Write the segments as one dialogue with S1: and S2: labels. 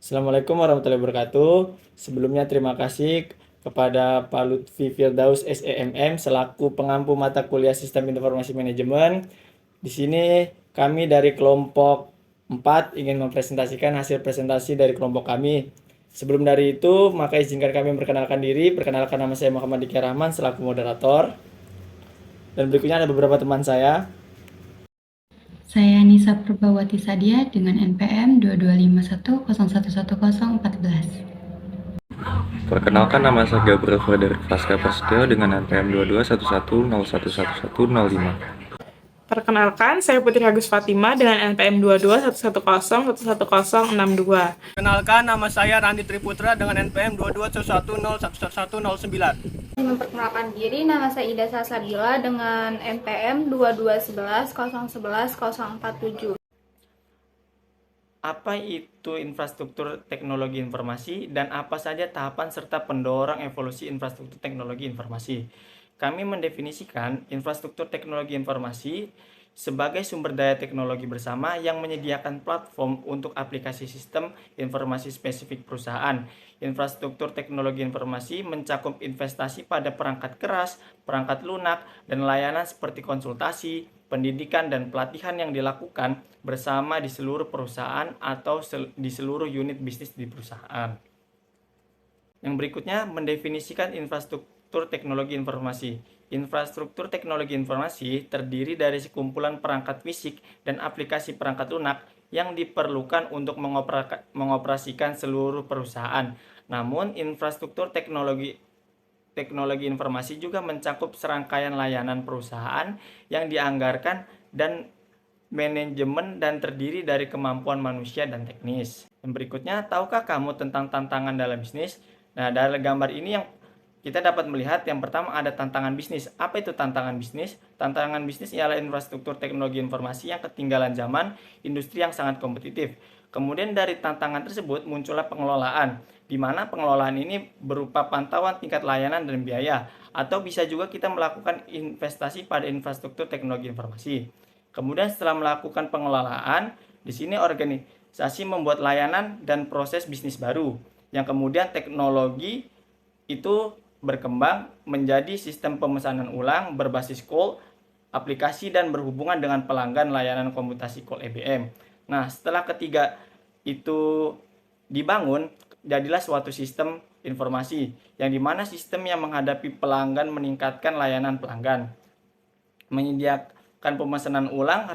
S1: Assalamualaikum warahmatullahi wabarakatuh. Sebelumnya terima kasih kepada Pak Lutfi Firdaus SEMM selaku pengampu mata kuliah Sistem Informasi Manajemen. Di sini kami dari kelompok 4 ingin mempresentasikan hasil presentasi dari kelompok kami. Sebelum dari itu, maka izinkan kami memperkenalkan diri. Perkenalkan, nama saya Muhammad Diki Rahman selaku moderator. Dan berikutnya ada beberapa teman saya.
S2: Saya Nisa Purbawati Sadia dengan NPM 2251011014.
S3: Perkenalkan, nama saya Gabriel Frederick Praska Prasetyo dengan NPM 2211011105.
S4: Perkenalkan, saya Putri Agus Fatima dengan NPM 2211011062.
S5: Perkenalkan, nama saya Randi Triputra dengan NPM 2211011109.
S6: Memperkenalkan diri, nama saya Ida Salsabila dengan NPM 2211011047.
S1: Apa itu infrastruktur teknologi informasi dan apa saja tahapan serta pendorong evolusi infrastruktur teknologi informasi? Kami mendefinisikan infrastruktur teknologi informasi sebagai sumber daya teknologi bersama yang menyediakan platform untuk aplikasi sistem informasi spesifik perusahaan. Infrastruktur teknologi informasi mencakup investasi pada perangkat keras, perangkat lunak, dan layanan seperti konsultasi, pendidikan, dan pelatihan yang dilakukan bersama di seluruh perusahaan atau di seluruh unit bisnis di perusahaan. Yang berikutnya mendefinisikan infrastruktur teknologi informasi. Infrastruktur teknologi informasi terdiri dari sekumpulan perangkat fisik dan aplikasi perangkat lunak yang diperlukan untuk mengoperasikan seluruh perusahaan. Namun, infrastruktur teknologi informasi juga mencakup serangkaian layanan perusahaan yang dianggarkan dan manajemen dan terdiri dari kemampuan manusia dan teknis. Yang berikutnya, tahukah kamu tentang tantangan dalam bisnis? Nah, dari gambar ini yang kita dapat melihat yang pertama ada tantangan bisnis. Apa itu tantangan bisnis? Tantangan bisnis ialah infrastruktur teknologi informasi yang ketinggalan zaman, industri yang sangat kompetitif. Kemudian dari tantangan tersebut muncullah pengelolaan, di mana pengelolaan ini berupa pantauan tingkat layanan dan biaya, atau bisa juga kita melakukan investasi pada infrastruktur teknologi informasi. Kemudian setelah melakukan pengelolaan, di sini organisasi membuat layanan dan proses bisnis baru, yang kemudian teknologi itu berkembang menjadi sistem pemesanan ulang berbasis call, aplikasi, dan berhubungan dengan pelanggan layanan komputasi call EBM. Nah, setelah ketiga itu dibangun, jadilah suatu sistem informasi, yang dimana sistem yang menghadapi pelanggan meningkatkan layanan pelanggan, menyediakan pemesanan ulang,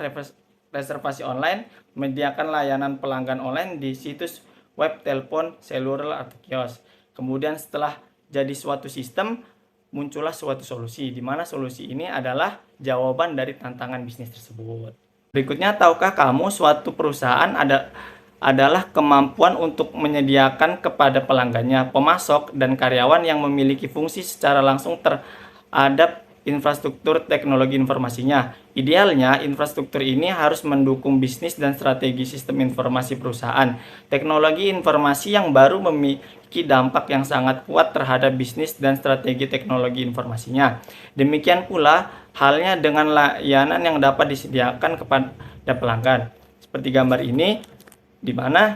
S1: reservasi online, menyediakan layanan pelanggan online di situs web, telepon, seluler, atau kios. Kemudian setelah jadi suatu sistem, muncullah suatu solusi, di mana solusi ini adalah jawaban dari tantangan bisnis tersebut. Berikutnya, tahukah kamu suatu perusahaan adalah kemampuan untuk menyediakan kepada pelanggannya, pemasok, dan karyawan yang memiliki fungsi secara langsung terhadap infrastruktur teknologi informasinya. Idealnya, infrastruktur ini harus mendukung bisnis dan strategi sistem informasi perusahaan. Teknologi informasi yang baru memiliki dampak yang sangat kuat terhadap bisnis dan strategi teknologi informasinya. Demikian pula halnya dengan layanan yang dapat disediakan kepada pelanggan. Seperti gambar ini, di mana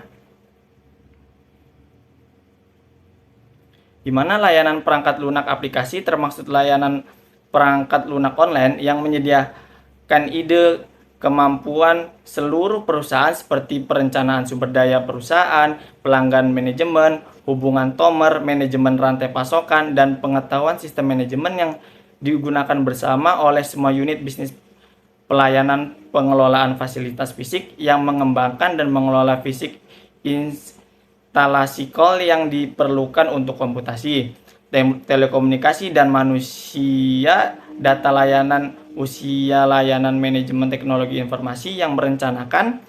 S1: layanan perangkat lunak aplikasi termasuk layanan perangkat lunak online yang menyediakan ide kemampuan seluruh perusahaan seperti perencanaan sumber daya perusahaan, pelanggan manajemen, hubungan tomer, manajemen rantai pasokan, dan pengetahuan sistem manajemen yang digunakan bersama oleh semua unit bisnis pelayanan pengelolaan fasilitas fisik yang mengembangkan dan mengelola fisik instalasi call yang diperlukan untuk komputasi, telekomunikasi dan manusia, data layanan usia layanan manajemen teknologi informasi yang merencanakan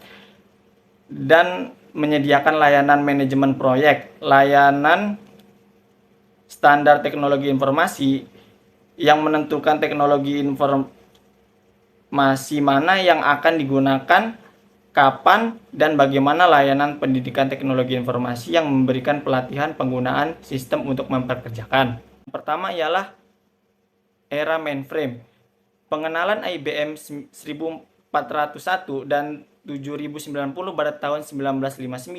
S1: dan menyediakan layanan manajemen proyek, layanan standar teknologi informasi yang menentukan teknologi informasi mana yang akan digunakan, kapan, dan bagaimana layanan pendidikan teknologi informasi yang memberikan pelatihan penggunaan sistem untuk memperkerjakan. Yang pertama ialah era mainframe. Pengenalan IBM 1401 dan 7090 pada tahun 1959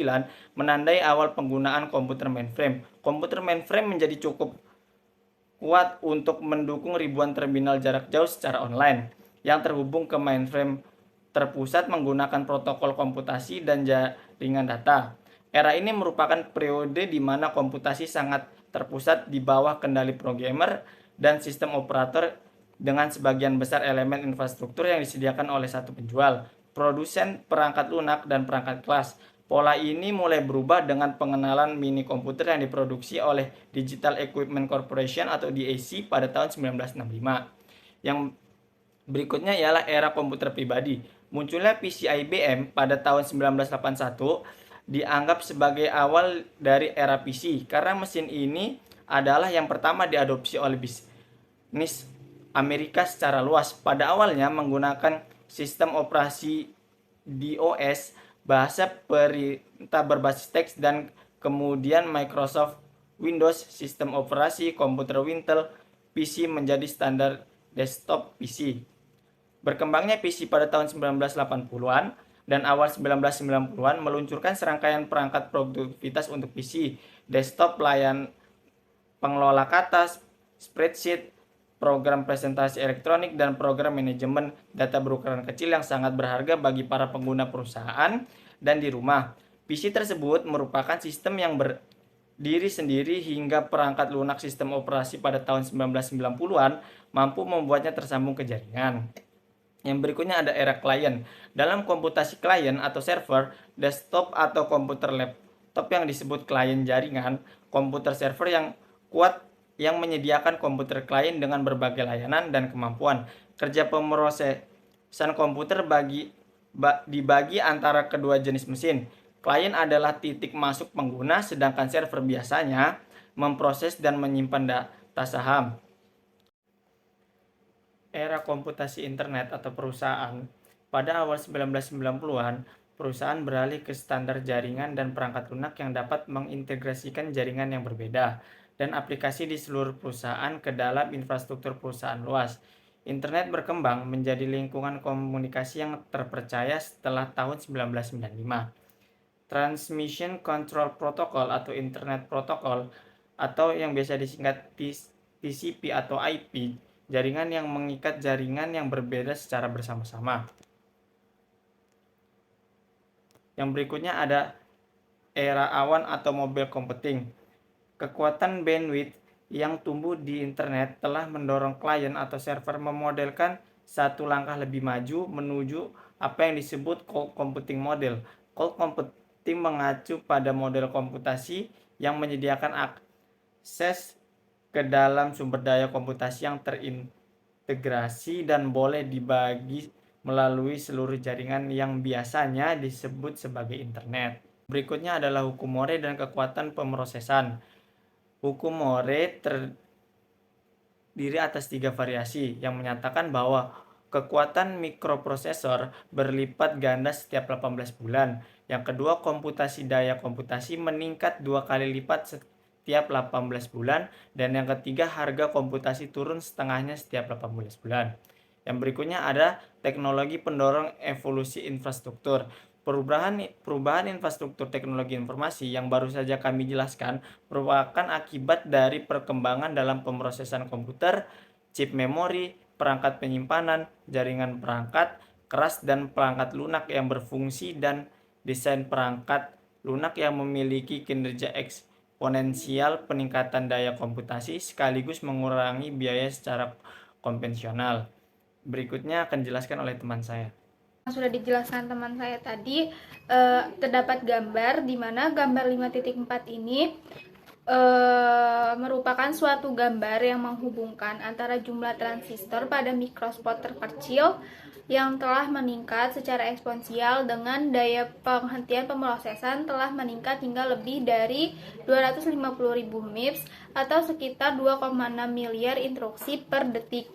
S1: menandai awal penggunaan komputer mainframe. Komputer mainframe menjadi cukup kuat untuk mendukung ribuan terminal jarak jauh secara online yang terhubung ke mainframe terpusat menggunakan protokol komputasi dan jaringan data. Era ini merupakan periode di mana komputasi sangat terpusat di bawah kendali programmer dan sistem operator dengan sebagian besar elemen infrastruktur yang disediakan oleh satu penjual, produsen perangkat lunak, dan perangkat kelas. Pola ini mulai berubah dengan pengenalan mini komputer yang diproduksi oleh Digital Equipment Corporation atau DEC pada tahun 1965. Yang berikutnya ialah era komputer pribadi. Munculnya PC IBM pada tahun 1981 dianggap sebagai awal dari era PC karena mesin ini adalah yang pertama diadopsi oleh bisnis Amerika secara luas. Pada awalnya menggunakan sistem operasi DOS, bahasa perintah berbasis teks, dan kemudian Microsoft Windows, sistem operasi komputer Intel, PC menjadi standar desktop PC. Berkembangnya PC pada tahun 1980-an dan awal 1990-an meluncurkan serangkaian perangkat produktivitas untuk PC, desktop, layan pengelola kata, spreadsheet, program presentasi elektronik, dan program manajemen data berukuran kecil yang sangat berharga bagi para pengguna perusahaan dan di rumah. PC tersebut merupakan sistem yang berdiri sendiri hingga perangkat lunak sistem operasi pada tahun 1990-an mampu membuatnya tersambung ke jaringan. Yang berikutnya ada era klien. Dalam komputasi klien atau server, desktop atau komputer laptop yang disebut klien jaringan, komputer server yang kuat yang menyediakan komputer klien dengan berbagai layanan dan kemampuan. Kerja pemrosesan komputer dibagi antara kedua jenis mesin. Klien adalah titik masuk pengguna, sedangkan server biasanya memproses dan menyimpan data saham. Era komputasi internet atau perusahaan. Pada awal 1990-an, perusahaan beralih ke standar jaringan dan perangkat lunak yang dapat mengintegrasikan jaringan yang berbeda dan aplikasi di seluruh perusahaan ke dalam infrastruktur perusahaan luas. Internet berkembang menjadi lingkungan komunikasi yang terpercaya setelah tahun 1995. Transmission Control Protocol atau Internet Protocol atau yang biasa disingkat TCP atau IP, jaringan yang mengikat jaringan yang berbeda secara bersama-sama. Yang berikutnya ada era awan atau mobile computing. Kekuatan bandwidth yang tumbuh di internet telah mendorong klien atau server memodelkan satu langkah lebih maju menuju apa yang disebut cloud computing model. Cloud computing mengacu pada model komputasi yang menyediakan akses ke dalam sumber daya komputasi yang terintegrasi dan boleh dibagi melalui seluruh jaringan yang biasanya disebut sebagai internet. Berikutnya adalah hukum Moore dan kekuatan pemrosesan. Hukum Moore terdiri atas 3 variasi yang menyatakan bahwa kekuatan mikroprosesor berlipat ganda setiap 18 bulan. Yang kedua, komputasi daya komputasi meningkat 2 kali lipat setiap 18 bulan. Dan yang ketiga, harga komputasi turun setengahnya setiap 18 bulan. Yang berikutnya ada teknologi pendorong evolusi infrastruktur. Perubahan infrastruktur teknologi informasi yang baru saja kami jelaskan merupakan akibat dari perkembangan dalam pemrosesan komputer, chip memori, perangkat penyimpanan, jaringan perangkat keras, dan perangkat lunak yang berfungsi, dan desain perangkat lunak yang memiliki kinerja eksponensial peningkatan daya komputasi sekaligus mengurangi biaya secara konvensional. Berikutnya akan dijelaskan oleh teman saya.
S6: Sudah dijelaskan teman saya tadi, terdapat gambar di mana gambar 5.4 ini merupakan suatu gambar yang menghubungkan antara jumlah transistor pada mikrospot terkecil yang telah meningkat secara eksponensial dengan daya penghentian pemrosesan telah meningkat hingga lebih dari 250.000 MIPS atau sekitar 2,6 miliar instruksi per detik.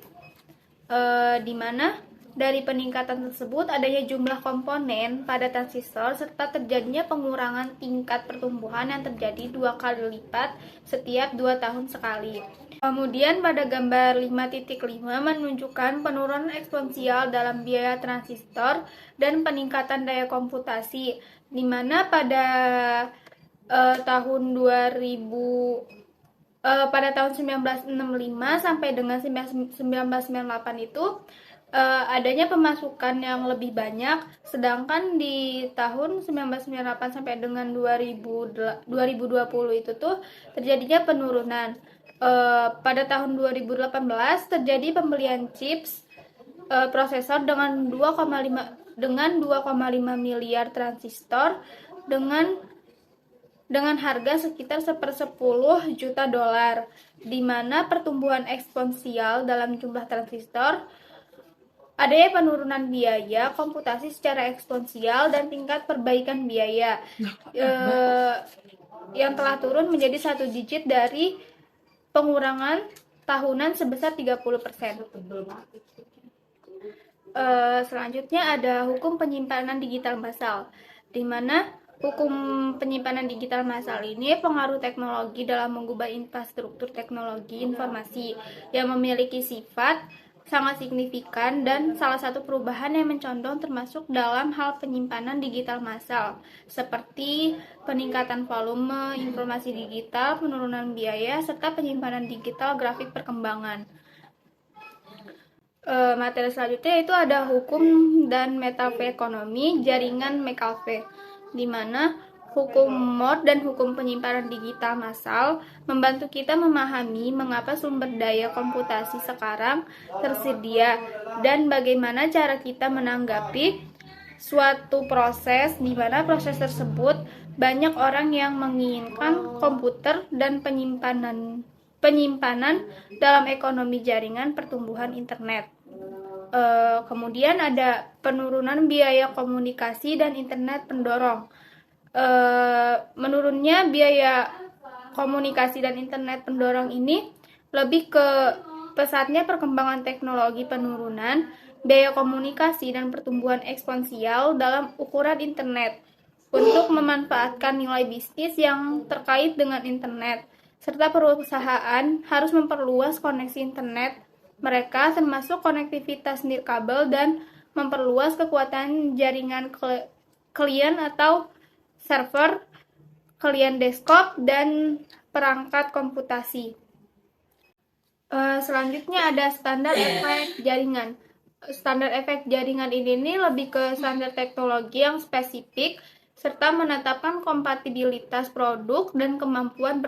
S6: Di mana Dari peningkatan tersebut adanya jumlah komponen pada transistor serta terjadinya pengurangan tingkat pertumbuhan yang terjadi 2 kali lipat setiap 2 tahun sekali. Kemudian pada gambar 5.5 menunjukkan penurunan eksponensial dalam biaya transistor dan peningkatan daya komputasi, di mana pada tahun 1965 sampai dengan 1998 itu adanya pemasukan yang lebih banyak, sedangkan di tahun 1998 sampai dengan 2020 itu tuh terjadinya penurunan. Pada tahun 2018 terjadi pembelian chips prosesor dengan 2,5 miliar transistor dengan harga sekitar 1/10 juta dolar, di mana pertumbuhan eksponensial dalam jumlah transistor, adanya penurunan biaya komputasi secara eksponensial dan tingkat perbaikan biaya yang telah turun menjadi 1 digit dari pengurangan tahunan sebesar 30%. Selanjutnya ada hukum penyimpanan digital massal, di mana hukum penyimpanan digital massal ini pengaruh teknologi dalam mengubah infrastruktur teknologi informasi yang memiliki sifat sangat signifikan, dan salah satu perubahan yang mencontoh termasuk dalam hal penyimpanan digital massal seperti peningkatan volume informasi digital, penurunan biaya, serta penyimpanan digital grafik perkembangan. Materi selanjutnya itu ada hukum dan metafé ekonomi jaringan McAfee, di mana hukum Moore dan hukum penyimpanan digital massal membantu kita memahami mengapa sumber daya komputasi sekarang tersedia dan bagaimana cara kita menanggapi suatu proses, di mana proses tersebut banyak orang yang menginginkan komputer dan penyimpanan dalam ekonomi jaringan pertumbuhan internet. Kemudian ada penurunan biaya komunikasi dan internet pendorong. Menurunnya biaya komunikasi dan internet pendorong ini lebih ke pesatnya perkembangan teknologi, penurunan biaya komunikasi dan pertumbuhan eksponensial dalam ukuran internet untuk memanfaatkan nilai bisnis yang terkait dengan internet, serta perusahaan harus memperluas koneksi internet mereka, termasuk konektivitas nirkabel, dan memperluas kekuatan jaringan klien atau server, klien desktop, dan perangkat komputasi. Selanjutnya ada standar efek jaringan. Standar efek jaringan ini lebih ke standar teknologi yang spesifik serta menetapkan kompatibilitas produk dan kemampuan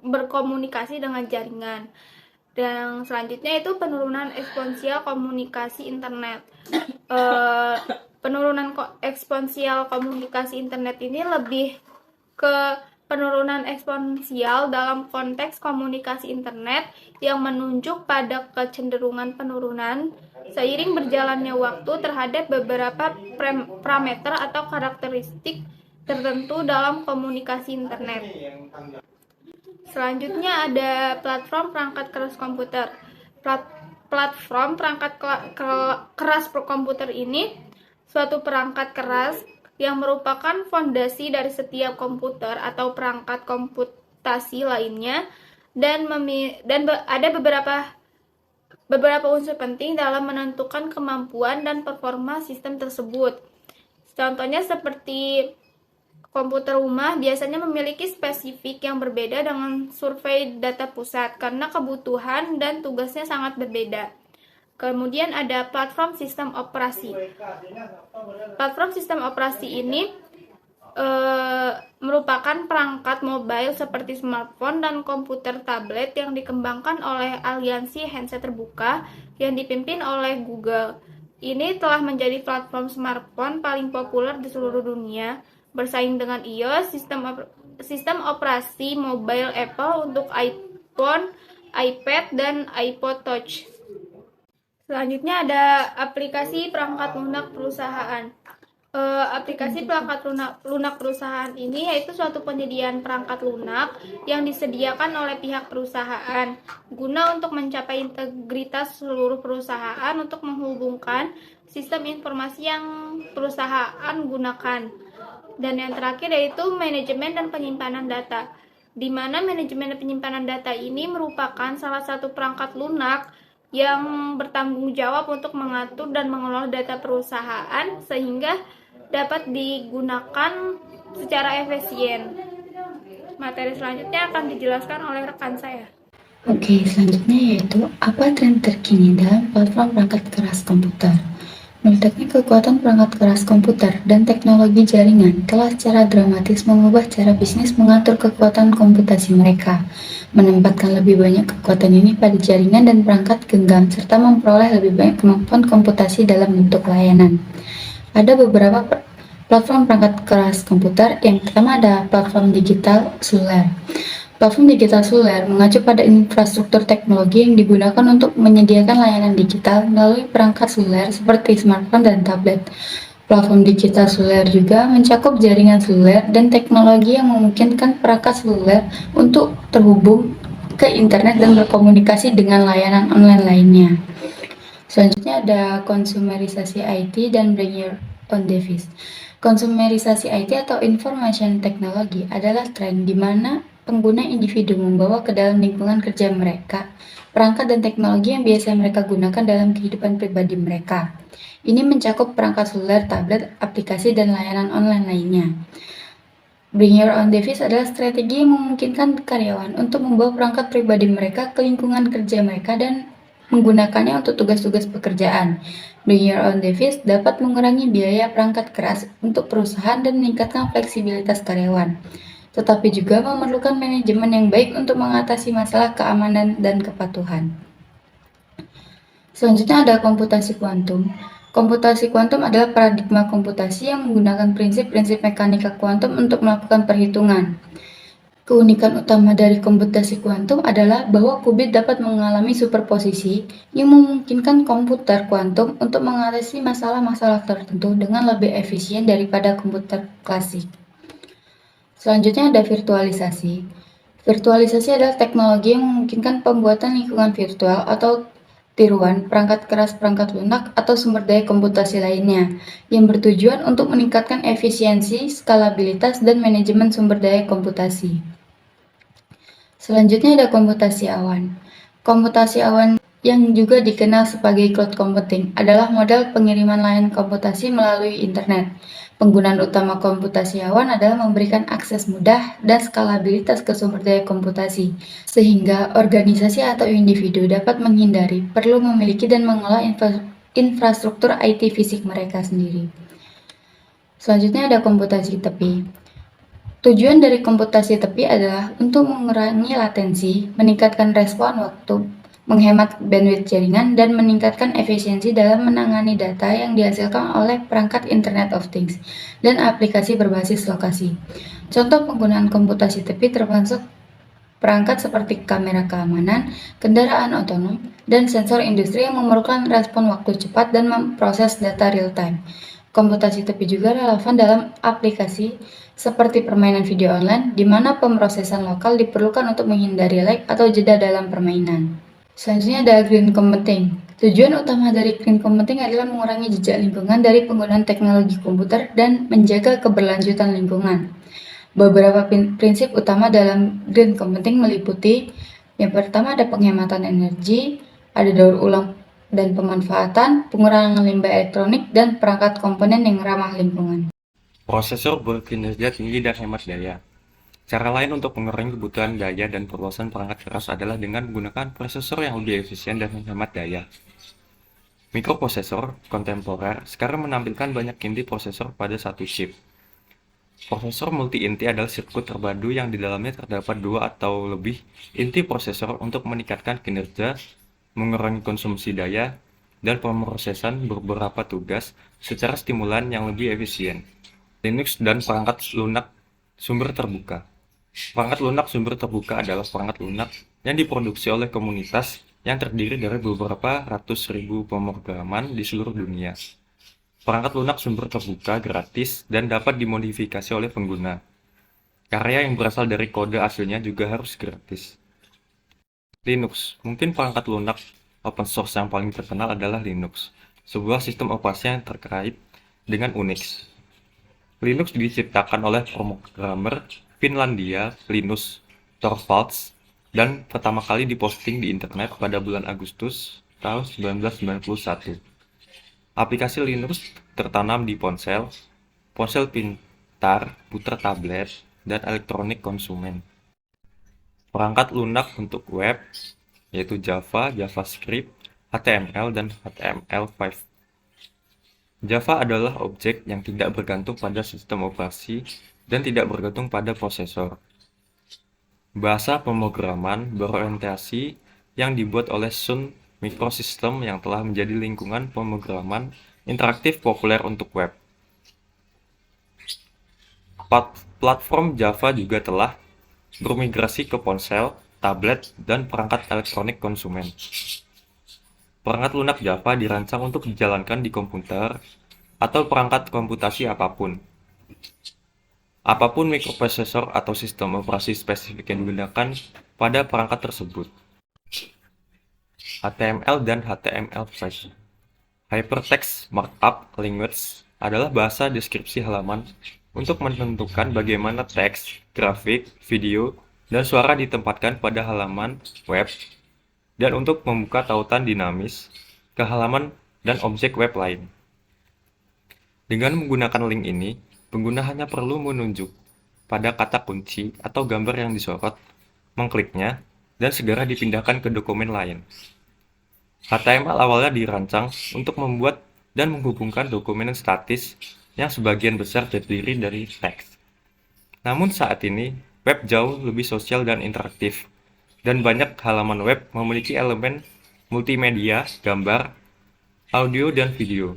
S6: berkomunikasi dengan jaringan. Dan selanjutnya itu penurunan eksponensial komunikasi internet. Penurunan eksponensial komunikasi internet ini lebih ke penurunan eksponensial dalam konteks komunikasi internet yang menunjuk pada kecenderungan penurunan seiring berjalannya waktu terhadap beberapa parameter atau karakteristik tertentu dalam komunikasi internet. Selanjutnya ada platform perangkat keras komputer. Platform perangkat keras komputer ini suatu perangkat keras yang merupakan fondasi dari setiap komputer atau perangkat komputasi lainnya, dan ada beberapa unsur penting dalam menentukan kemampuan dan performa sistem tersebut. Contohnya seperti komputer rumah biasanya memiliki spesifik yang berbeda dengan survei data pusat karena kebutuhan dan tugasnya sangat berbeda. Kemudian ada platform sistem operasi. Platform sistem operasi ini merupakan perangkat mobile seperti smartphone dan komputer tablet yang dikembangkan oleh aliansi handset terbuka yang dipimpin oleh Google. Ini telah menjadi platform smartphone paling populer di seluruh dunia, bersaing dengan iOS, sistem operasi mobile Apple untuk iPhone, iPad, dan iPod Touch. Selanjutnya ada aplikasi perangkat lunak perusahaan. Aplikasi perangkat lunak perusahaan ini yaitu suatu penyediaan perangkat lunak yang disediakan oleh pihak perusahaan guna untuk mencapai integritas seluruh perusahaan untuk menghubungkan sistem informasi yang perusahaan gunakan. Dan yang terakhir yaitu manajemen dan penyimpanan data, di mana manajemen dan penyimpanan data ini merupakan salah satu perangkat lunak yang bertanggung jawab untuk mengatur dan mengelola data perusahaan sehingga dapat digunakan secara efisien. Materi selanjutnya akan dijelaskan oleh rekan saya.
S2: Oke, selanjutnya yaitu apa tren terkini dalam platform perangkat keras komputer. Meledaknya kekuatan perangkat keras komputer dan teknologi jaringan telah secara dramatis mengubah cara bisnis mengatur kekuatan komputasi mereka, menempatkan lebih banyak kekuatan ini pada jaringan dan perangkat genggam, serta memperoleh lebih banyak kemampuan komputasi dalam bentuk layanan. Ada beberapa platform perangkat keras komputer. Yang pertama ada platform digital seluler. Platform digital seluler mengacu pada infrastruktur teknologi yang digunakan untuk menyediakan layanan digital melalui perangkat seluler seperti smartphone dan tablet. Platform digital seluler juga mencakup jaringan seluler dan teknologi yang memungkinkan perangkat seluler untuk terhubung ke internet dan berkomunikasi dengan layanan online lainnya. Selanjutnya ada konsumerisasi IT dan bring your own device. Konsumerisasi IT atau information technology adalah tren di mana pengguna individu membawa ke dalam lingkungan kerja mereka perangkat dan teknologi yang biasa mereka gunakan dalam kehidupan pribadi mereka. Ini mencakup perangkat seluler, tablet, aplikasi, dan layanan online lainnya. Bring your own device adalah strategi yang memungkinkan karyawan untuk membawa perangkat pribadi mereka ke lingkungan kerja mereka dan menggunakannya untuk tugas-tugas pekerjaan. Bring your own device dapat mengurangi biaya perangkat keras untuk perusahaan dan meningkatkan fleksibilitas karyawan, tetapi juga memerlukan manajemen yang baik untuk mengatasi masalah keamanan dan kepatuhan. Selanjutnya ada komputasi kuantum. Komputasi kuantum adalah paradigma komputasi yang menggunakan prinsip-prinsip mekanika kuantum untuk melakukan perhitungan. Keunikan utama dari komputasi kuantum adalah bahwa qubit dapat mengalami superposisi yang memungkinkan komputer kuantum untuk mengatasi masalah-masalah tertentu dengan lebih efisien daripada komputer klasik. Selanjutnya ada virtualisasi. Virtualisasi adalah teknologi yang memungkinkan pembuatan lingkungan virtual atau tiruan perangkat keras, perangkat lunak, atau sumber daya komputasi lainnya yang bertujuan untuk meningkatkan efisiensi, skalabilitas, dan manajemen sumber daya komputasi. Selanjutnya ada komputasi awan. Komputasi awan yang juga dikenal sebagai cloud computing adalah model pengiriman layanan komputasi melalui internet. Penggunaan utama komputasi awan adalah memberikan akses mudah dan skalabilitas ke sumber daya komputasi, sehingga organisasi atau individu dapat menghindari perlu memiliki dan mengelola infrastruktur IT fisik mereka sendiri. Selanjutnya ada komputasi tepi. Tujuan dari komputasi tepi adalah untuk mengurangi latensi, meningkatkan respon waktu, menghemat bandwidth jaringan, dan meningkatkan efisiensi dalam menangani data yang dihasilkan oleh perangkat Internet of Things dan aplikasi berbasis lokasi. Contoh penggunaan komputasi tepi termasuk perangkat seperti kamera keamanan, kendaraan otonom, dan sensor industri yang memerlukan respon waktu cepat dan memproses data real-time. Komputasi tepi juga relevan dalam aplikasi seperti permainan video online, di mana pemrosesan lokal diperlukan untuk menghindari lag atau jeda dalam permainan. Selanjutnya ada green computing. Tujuan utama dari green computing adalah mengurangi jejak lingkungan dari penggunaan teknologi komputer dan menjaga keberlanjutan lingkungan. Beberapa prinsip utama dalam green computing meliputi: yang pertama ada penghematan energi, ada daur ulang dan pemanfaatan, pengurangan limbah elektronik, dan perangkat komponen yang ramah lingkungan.
S3: Prosesor berkinerja tinggi dan hemat daya. Cara lain untuk mengurangi kebutuhan daya dan perluasan perangkat keras adalah dengan menggunakan prosesor yang lebih efisien dan menghemat daya. Mikroprosesor kontemporer sekarang menampilkan banyak inti prosesor pada satu chip. Prosesor multi-inti adalah sirkuit terpadu yang di dalamnya terdapat dua atau lebih inti prosesor untuk meningkatkan kinerja, mengurangi konsumsi daya, dan pemrosesan beberapa tugas secara stimulan yang lebih efisien. Linux dan perangkat lunak sumber terbuka. Perangkat lunak sumber terbuka adalah perangkat lunak yang diproduksi oleh komunitas yang terdiri dari beberapa ratus ribu pemrograman di seluruh dunia. Perangkat lunak sumber terbuka, gratis, dan dapat dimodifikasi oleh pengguna. Karya yang berasal dari kode aslinya juga harus gratis. Linux. Mungkin perangkat lunak open source yang paling terkenal adalah Linux, sebuah sistem operasi yang terkait dengan Unix. Linux diciptakan oleh programmer Finlandia Linus Torvalds dan pertama kali diposting di internet pada bulan Agustus tahun 1991. Aplikasi Linux tertanam di ponsel, ponsel pintar, puter tablet, dan elektronik konsumen. Perangkat lunak untuk web, yaitu Java, JavaScript, HTML, dan HTML5. Java adalah objek yang tidak bergantung pada sistem operasi dan tidak bergantung pada prosesor. Bahasa pemrograman berorientasi yang dibuat oleh Sun Microsystem yang telah menjadi lingkungan pemrograman interaktif populer untuk web. Platform Java juga telah bermigrasi ke ponsel, tablet, dan perangkat elektronik konsumen. Perangkat lunak Java dirancang untuk dijalankan di komputer atau perangkat komputasi apapun. Apapun mikroprosesor atau sistem operasi spesifik yang digunakan pada perangkat tersebut. HTML dan HTML5. Hypertext Markup Language adalah bahasa deskripsi halaman untuk menentukan bagaimana teks, grafik, video, dan suara ditempatkan pada halaman web, dan untuk membuka tautan dinamis ke halaman dan objek web lain. Dengan menggunakan link ini, pengguna hanya perlu menunjuk pada kata kunci atau gambar yang disorot, mengkliknya, dan segera dipindahkan ke dokumen lain. HTML awalnya dirancang untuk membuat dan menghubungkan dokumen statis yang sebagian besar terdiri dari teks. Namun saat ini, web jauh lebih sosial dan interaktif, dan banyak halaman web memiliki elemen multimedia, gambar, audio, dan video.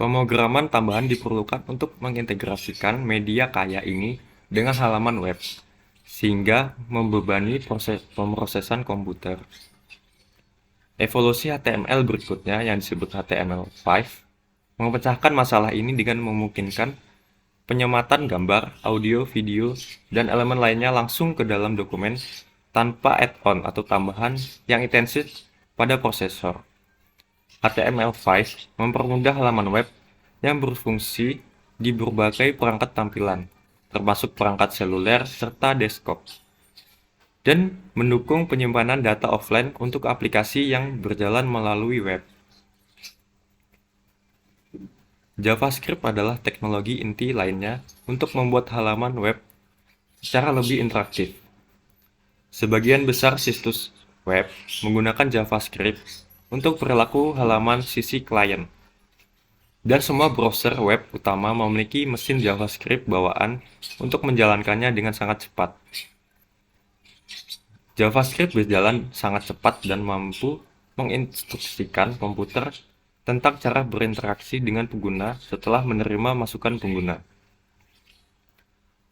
S3: Pemrograman tambahan diperlukan untuk mengintegrasikan media kaya ini dengan halaman web, sehingga membebani proses pemrosesan komputer. Evolusi HTML berikutnya yang disebut HTML5 memecahkan masalah ini dengan memungkinkan penyematan gambar, audio, video, dan elemen lainnya langsung ke dalam dokumen tanpa add-on atau tambahan yang intensif pada prosesor. HTML5 mempermudah halaman web yang berfungsi di berbagai perangkat tampilan, termasuk perangkat seluler serta desktop, dan mendukung penyimpanan data offline untuk aplikasi yang berjalan melalui web. JavaScript adalah teknologi inti lainnya untuk membuat halaman web secara lebih interaktif. Sebagian besar situs web menggunakan JavaScript untuk perilaku halaman sisi klien, dan semua browser web utama memiliki mesin JavaScript bawaan untuk menjalankannya dengan sangat cepat. JavaScript berjalan sangat cepat dan mampu menginstruksikan komputer tentang cara berinteraksi dengan pengguna setelah menerima masukan pengguna.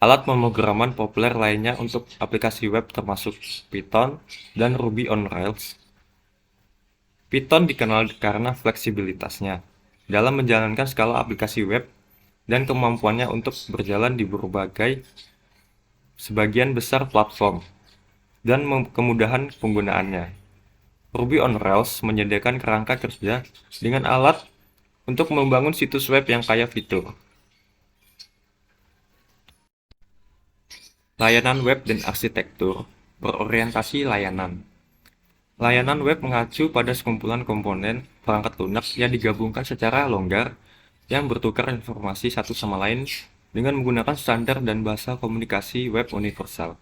S3: Alat pemrograman populer lainnya untuk aplikasi web termasuk Python dan Ruby on Rails. Python dikenal karena fleksibilitasnya dalam menjalankan skala aplikasi web dan kemampuannya untuk berjalan di berbagai sebagian besar platform dan kemudahan penggunaannya. Ruby on Rails menyediakan kerangka kerja dengan alat untuk membangun situs web yang kaya fitur. Layanan web dan arsitektur berorientasi layanan. Layanan web mengacu pada sekumpulan komponen perangkat lunak yang digabungkan secara longgar yang bertukar informasi satu sama lain dengan menggunakan standar dan bahasa komunikasi web universal.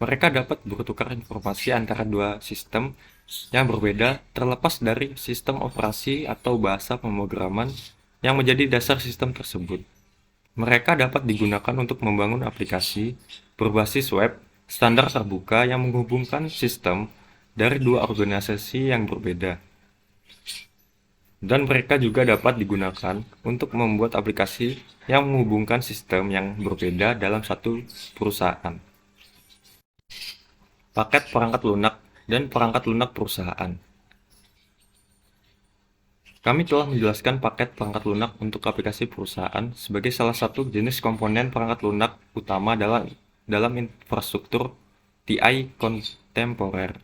S3: Mereka dapat bertukar informasi antara dua sistem yang berbeda terlepas dari sistem operasi atau bahasa pemrograman yang menjadi dasar sistem tersebut. Mereka dapat digunakan untuk membangun aplikasi berbasis web standar terbuka yang menghubungkan sistem dari dua organisasi yang berbeda. Dan mereka juga dapat digunakan untuk membuat aplikasi yang menghubungkan sistem yang berbeda dalam satu perusahaan. Paket perangkat lunak dan perangkat lunak perusahaan. Kami telah menjelaskan paket perangkat lunak untuk aplikasi perusahaan sebagai salah satu jenis komponen perangkat lunak utama dalam infrastruktur TI kontemporer.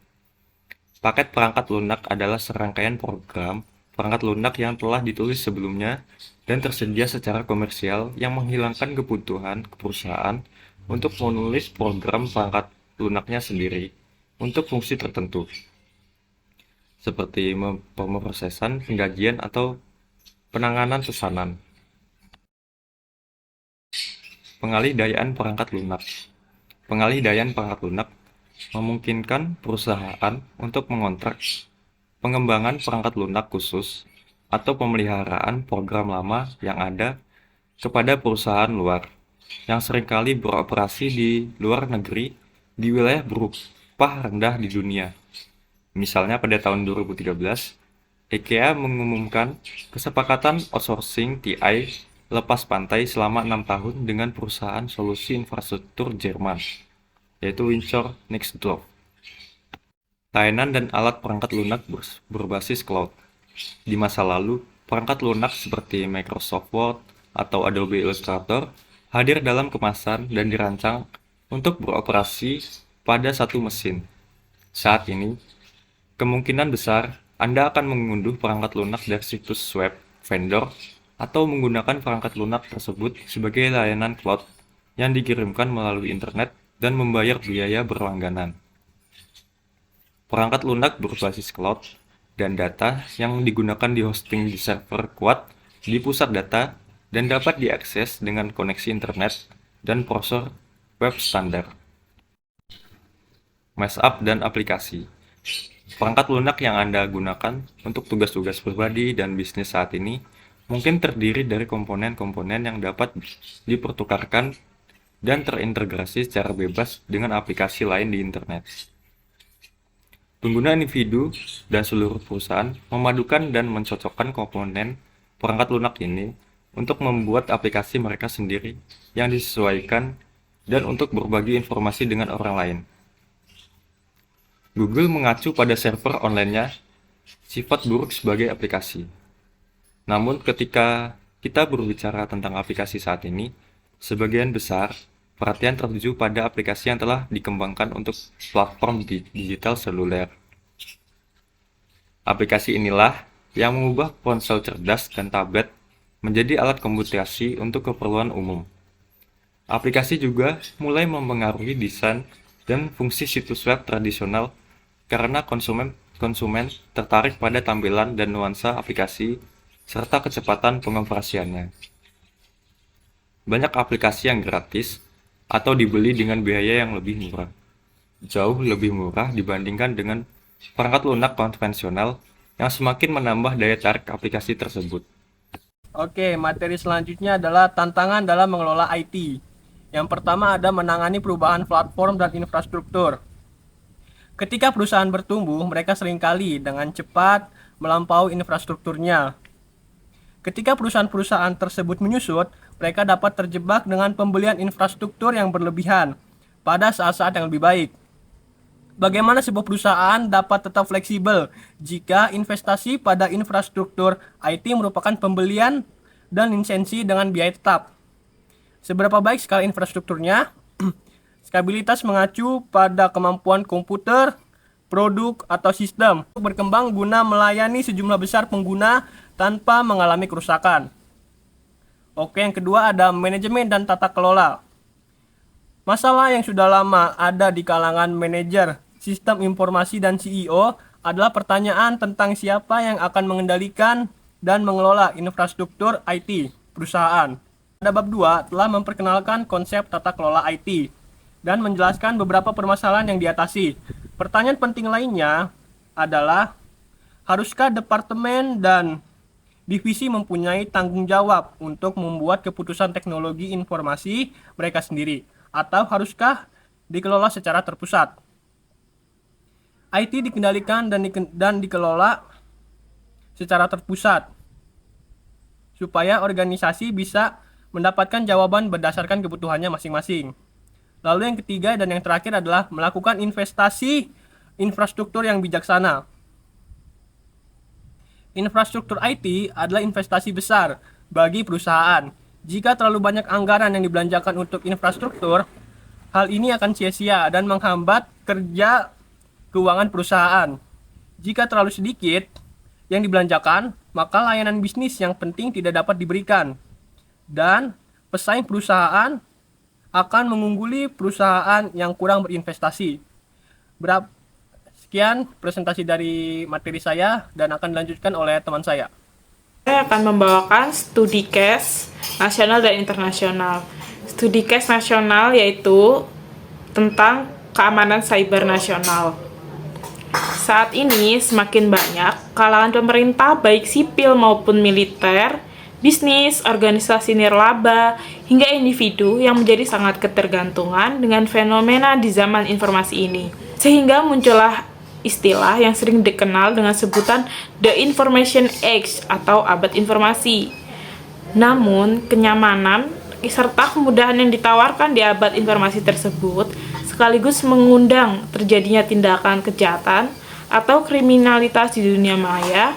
S3: Paket perangkat lunak adalah serangkaian program perangkat lunak yang telah ditulis sebelumnya dan tersedia secara komersial yang menghilangkan kebutuhan perusahaan untuk menulis program perangkat lunaknya sendiri untuk fungsi tertentu, seperti pemrosesan, penggajian, atau penanganan pesanan. Pengalih-dayaan perangkat lunak. Pengalih-dayaan perangkat lunak memungkinkan perusahaan untuk mengontrak pengembangan perangkat lunak khusus atau pemeliharaan program lama yang ada kepada perusahaan luar yang seringkali beroperasi di luar negeri di wilayah berupah rendah di dunia. Misalnya pada tahun 2013, IKEA mengumumkan kesepakatan outsourcing TI lepas pantai selama 6 tahun dengan perusahaan solusi infrastruktur Jerman, yaitu Windsor Nixdorf. Layanan dan alat perangkat lunak berbasis cloud. Di masa lalu, perangkat lunak seperti Microsoft Word atau Adobe Illustrator hadir dalam kemasan dan dirancang untuk beroperasi pada satu mesin. Saat ini, kemungkinan besar Anda akan mengunduh perangkat lunak dari situs web vendor atau menggunakan perangkat lunak tersebut sebagai layanan cloud yang dikirimkan melalui internet dan membayar biaya berlangganan. Perangkat lunak berbasis cloud dan data yang digunakan di hosting di server kuat di pusat data dan dapat diakses dengan koneksi internet dan browser web standar. Mashup dan aplikasi. Perangkat lunak yang Anda gunakan untuk tugas-tugas pribadi dan bisnis saat ini mungkin terdiri dari komponen-komponen yang dapat dipertukarkan dan terintegrasi secara bebas dengan aplikasi lain di internet. Pengguna individu dan seluruh perusahaan memadukan dan mencocokkan komponen perangkat lunak ini untuk membuat aplikasi mereka sendiri yang disesuaikan dan untuk berbagi informasi dengan orang lain. Google mengacu pada server online-nya sifat buruk sebagai aplikasi. Namun ketika kita berbicara tentang aplikasi saat ini, sebagian besar perhatian tertuju pada aplikasi yang telah dikembangkan untuk platform digital seluler. Aplikasi inilah yang mengubah ponsel cerdas dan tablet menjadi alat komunikasi untuk keperluan umum. Aplikasi juga mulai mempengaruhi desain dan fungsi situs web tradisional karena konsumen tertarik pada tampilan dan nuansa aplikasi serta kecepatan pengoperasiannya. Banyak aplikasi yang gratis atau dibeli dengan biaya yang lebih murah. Jauh lebih murah dibandingkan dengan perangkat lunak konvensional yang semakin menambah daya tarik aplikasi tersebut.
S5: Oke, materi selanjutnya adalah tantangan dalam mengelola IT. Yang pertama ada menangani perubahan platform dan infrastruktur. Ketika perusahaan bertumbuh, mereka seringkali dengan cepat melampaui infrastrukturnya. Ketika perusahaan-perusahaan tersebut menyusut, mereka dapat terjebak dengan pembelian infrastruktur yang berlebihan pada saat-saat yang lebih baik. Bagaimana sebuah perusahaan dapat tetap fleksibel jika investasi pada infrastruktur IT merupakan pembelian dan lisensi dengan biaya tetap? Seberapa baik skala infrastrukturnya? Skabilitas mengacu pada kemampuan komputer, produk, atau sistem untuk berkembang guna melayani sejumlah besar pengguna tanpa mengalami kerusakan. Oke, yang kedua ada manajemen dan tata kelola. Masalah yang sudah lama ada di kalangan manajer, sistem informasi, dan CEO adalah pertanyaan tentang siapa yang akan mengendalikan dan mengelola infrastruktur IT perusahaan. Pada bab 2 telah memperkenalkan konsep tata kelola IT dan menjelaskan beberapa permasalahan yang diatasi. Pertanyaan penting lainnya adalah, haruskah departemen dan divisi mempunyai tanggung jawab untuk membuat keputusan teknologi informasi mereka sendiri, atau haruskah dikelola secara terpusat? IT dikendalikan dan dikelola secara terpusat supaya organisasi bisa mendapatkan jawaban berdasarkan kebutuhannya masing-masing. Lalu yang ketiga dan yang terakhir adalah melakukan investasi infrastruktur yang bijaksana. Infrastruktur IT adalah investasi besar bagi perusahaan. Jika terlalu banyak anggaran yang dibelanjakan untuk infrastruktur, hal ini akan sia-sia dan menghambat kerja keuangan perusahaan. Jika terlalu sedikit yang dibelanjakan, maka layanan bisnis yang penting tidak dapat diberikan. Dan pesaing perusahaan akan mengungguli perusahaan yang kurang berinvestasi. Sekian presentasi dari materi saya dan akan dilanjutkan oleh teman saya.
S4: Saya akan membawakan studi case nasional dan internasional. Studi case nasional yaitu tentang keamanan cyber nasional. Saat ini semakin banyak kalangan pemerintah baik sipil maupun militer, bisnis, organisasi nirlaba, hingga individu yang menjadi sangat ketergantungan dengan fenomena di zaman informasi ini. Sehingga muncullah istilah yang sering dikenal dengan sebutan The Information Age atau abad informasi. Namun, kenyamanan serta kemudahan yang ditawarkan di abad informasi tersebut sekaligus mengundang terjadinya tindakan kejahatan atau kriminalitas di dunia maya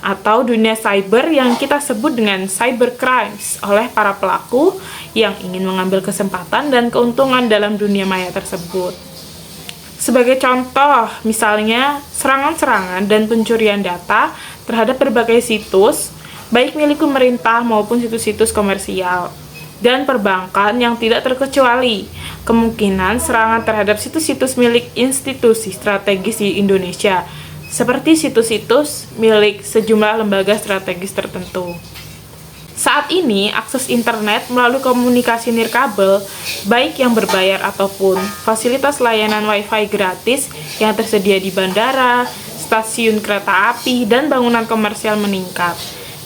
S4: atau dunia cyber yang kita sebut dengan cyber crimes oleh para pelaku yang ingin mengambil kesempatan dan keuntungan dalam dunia maya tersebut. Sebagai contoh, misalnya serangan-serangan dan pencurian data terhadap berbagai situs, baik milik pemerintah maupun situs-situs komersial, dan perbankan yang tidak terkecuali. Kemungkinan serangan terhadap situs-situs milik institusi strategis di Indonesia, seperti situs-situs milik sejumlah lembaga strategis tertentu. Saat ini, akses internet melalui komunikasi nirkabel, baik yang berbayar ataupun fasilitas layanan Wi-Fi gratis yang tersedia di bandara, stasiun kereta api, dan bangunan komersial meningkat,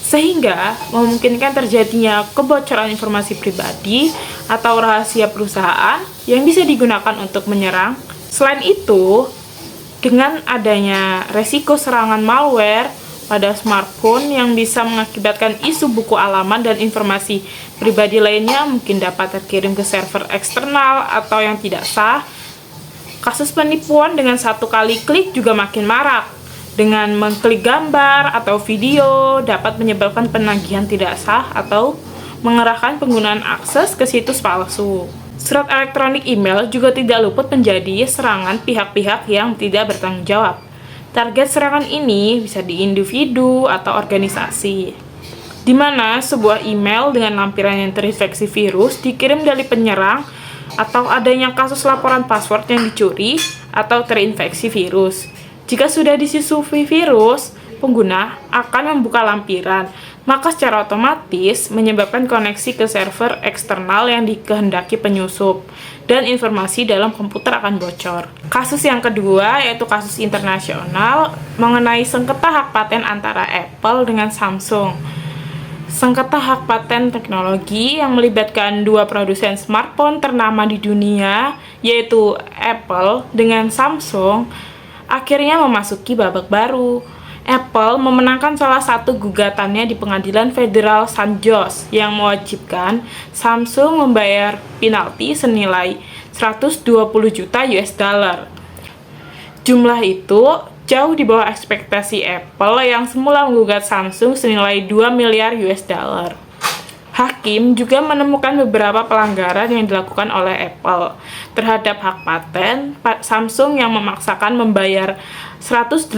S4: sehingga memungkinkan terjadinya kebocoran informasi pribadi atau rahasia perusahaan yang bisa digunakan untuk menyerang. Selain itu, dengan adanya resiko serangan malware pada smartphone yang bisa mengakibatkan isu buku alaman dan informasi pribadi lainnya mungkin dapat terkirim ke server eksternal atau yang tidak sah. Kasus penipuan dengan satu kali klik juga makin marak. Dengan mengklik gambar atau video dapat menyebabkan penagihan tidak sah atau mengerahkan penggunaan akses ke situs palsu. Surat elektronik email juga tidak luput menjadi serangan pihak-pihak yang tidak bertanggung jawab. Target serangan ini bisa di individu atau organisasi, di mana sebuah email dengan lampiran yang terinfeksi virus dikirim dari penyerang atau adanya kasus laporan password yang dicuri atau terinfeksi virus. Jika sudah disisupi virus, pengguna akan membuka lampiran, maka secara otomatis menyebabkan koneksi ke server eksternal yang dikehendaki penyusup, dan informasi dalam komputer akan bocor. Kasus yang kedua yaitu kasus internasional mengenai sengketa hak paten antara Apple dengan Samsung. Sengketa hak paten teknologi yang melibatkan dua produsen smartphone ternama di dunia, yaitu Apple dengan Samsung, akhirnya memasuki babak baru. Apple memenangkan salah satu gugatannya di Pengadilan Federal San Jose yang mewajibkan Samsung membayar penalti senilai 120 juta US dollar. Jumlah itu jauh di bawah ekspektasi Apple yang semula menggugat Samsung senilai 2 miliar US dollar. Hakim juga menemukan beberapa pelanggaran yang dilakukan oleh Apple terhadap hak paten Samsung yang memaksakan membayar 188.000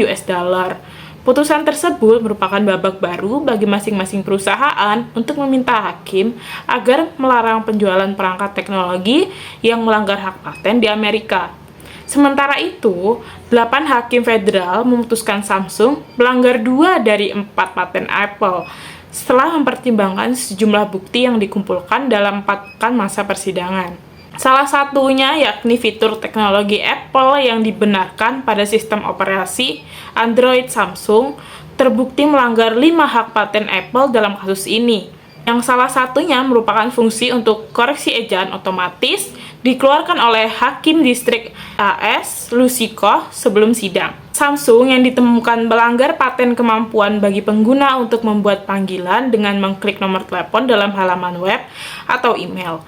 S4: US dollar. Putusan tersebut merupakan babak baru bagi masing-masing perusahaan untuk meminta hakim agar melarang penjualan perangkat teknologi yang melanggar hak paten di Amerika. Sementara itu, 8 hakim federal memutuskan Samsung melanggar 2 dari 4 paten Apple setelah mempertimbangkan sejumlah bukti yang dikumpulkan dalam 4 pekan masa persidangan. Salah satunya yakni fitur teknologi Apple yang dibenarkan pada sistem operasi Android Samsung terbukti melanggar 5 hak paten Apple dalam kasus ini, yang salah satunya merupakan fungsi untuk koreksi ejaan otomatis dikeluarkan oleh Hakim Distrik AS Lusiko sebelum sidang. Samsung yang ditemukan melanggar paten kemampuan bagi pengguna untuk membuat panggilan dengan mengklik nomor telepon dalam halaman web atau email.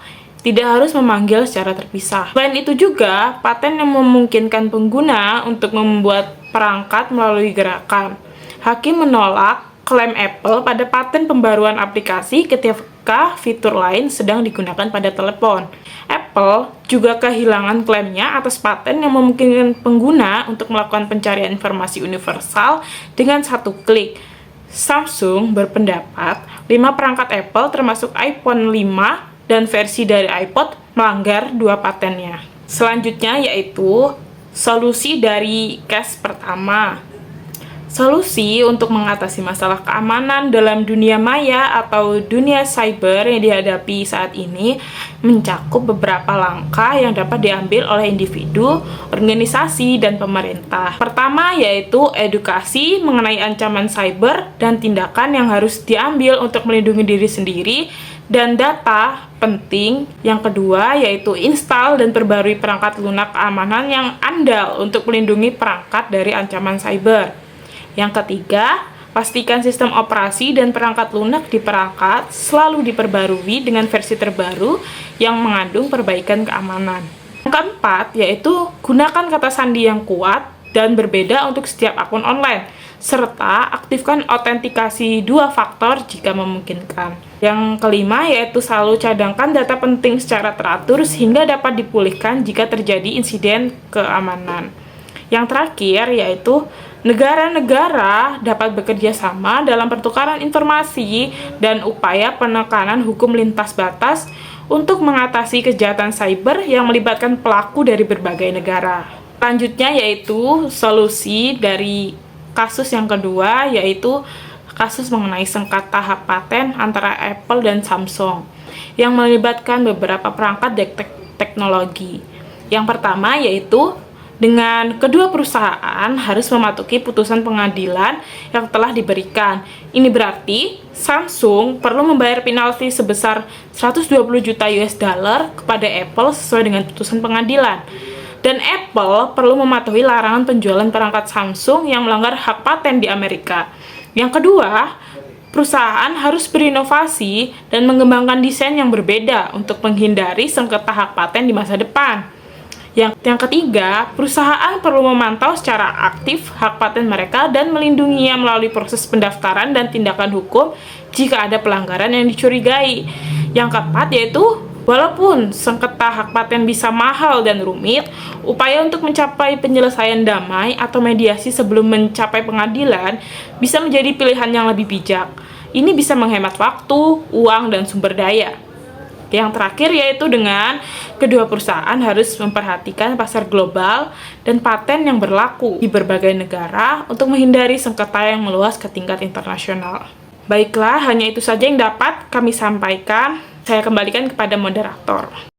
S4: Tidak harus memanggil secara terpisah. Selain itu juga, paten yang memungkinkan pengguna untuk membuat perangkat melalui gerakan. Hakim menolak klaim Apple pada paten pembaruan aplikasi ketika fitur lain sedang digunakan pada telepon. Apple juga kehilangan klaimnya atas paten yang memungkinkan pengguna untuk melakukan pencarian informasi universal dengan satu klik. Samsung berpendapat 5 perangkat Apple termasuk iPhone 5 dan versi dari iPod melanggar 2 patennya. Selanjutnya yaitu solusi dari case pertama. Solusi untuk mengatasi masalah keamanan dalam dunia maya atau dunia cyber yang dihadapi saat ini mencakup beberapa langkah yang dapat diambil oleh individu, organisasi, dan pemerintah. Pertama yaitu edukasi mengenai ancaman cyber dan tindakan yang harus diambil untuk melindungi diri sendiri dan data penting. Yang kedua yaitu install dan perbarui perangkat lunak keamanan yang andal untuk melindungi perangkat dari ancaman cyber. Yang ketiga, pastikan sistem operasi dan perangkat lunak di perangkat selalu diperbarui dengan versi terbaru yang mengandung perbaikan keamanan. Yang keempat, yaitu gunakan kata sandi yang kuat dan berbeda untuk setiap akun online, serta aktifkan autentikasi 2 faktor jika memungkinkan. Yang kelima, yaitu selalu cadangkan data penting secara teratur sehingga dapat dipulihkan jika terjadi insiden keamanan. Yang terakhir, yaitu negara-negara dapat bekerja sama dalam pertukaran informasi dan upaya penekanan hukum lintas batas untuk mengatasi kejahatan cyber yang melibatkan pelaku dari berbagai negara. Selanjutnya yaitu solusi dari kasus yang kedua, yaitu kasus mengenai sengketa hak paten antara Apple dan Samsung yang melibatkan beberapa perangkat teknologi. Yang pertama yaitu dengan kedua perusahaan harus mematuhi putusan pengadilan yang telah diberikan. Ini berarti Samsung perlu membayar penalti sebesar 120 juta US dollar kepada Apple sesuai dengan putusan pengadilan. Dan Apple perlu mematuhi larangan penjualan perangkat Samsung yang melanggar hak paten di Amerika. Yang kedua, perusahaan harus berinovasi dan mengembangkan desain yang berbeda untuk menghindari sengketa hak paten di masa depan. Yang ketiga, perusahaan perlu memantau secara aktif hak paten mereka dan melindunginya melalui proses pendaftaran dan tindakan hukum jika ada pelanggaran yang dicurigai. Yang keempat yaitu, walaupun sengketa hak paten bisa mahal dan rumit, upaya untuk mencapai penyelesaian damai atau mediasi sebelum mencapai pengadilan bisa menjadi pilihan yang lebih bijak. Ini bisa menghemat waktu, uang, dan sumber daya. Yang terakhir yaitu dengan kedua perusahaan harus memperhatikan pasar global dan paten yang berlaku di berbagai negara untuk menghindari sengketa yang meluas ke tingkat internasional. Baiklah, hanya itu saja yang dapat kami sampaikan. Saya kembalikan kepada moderator.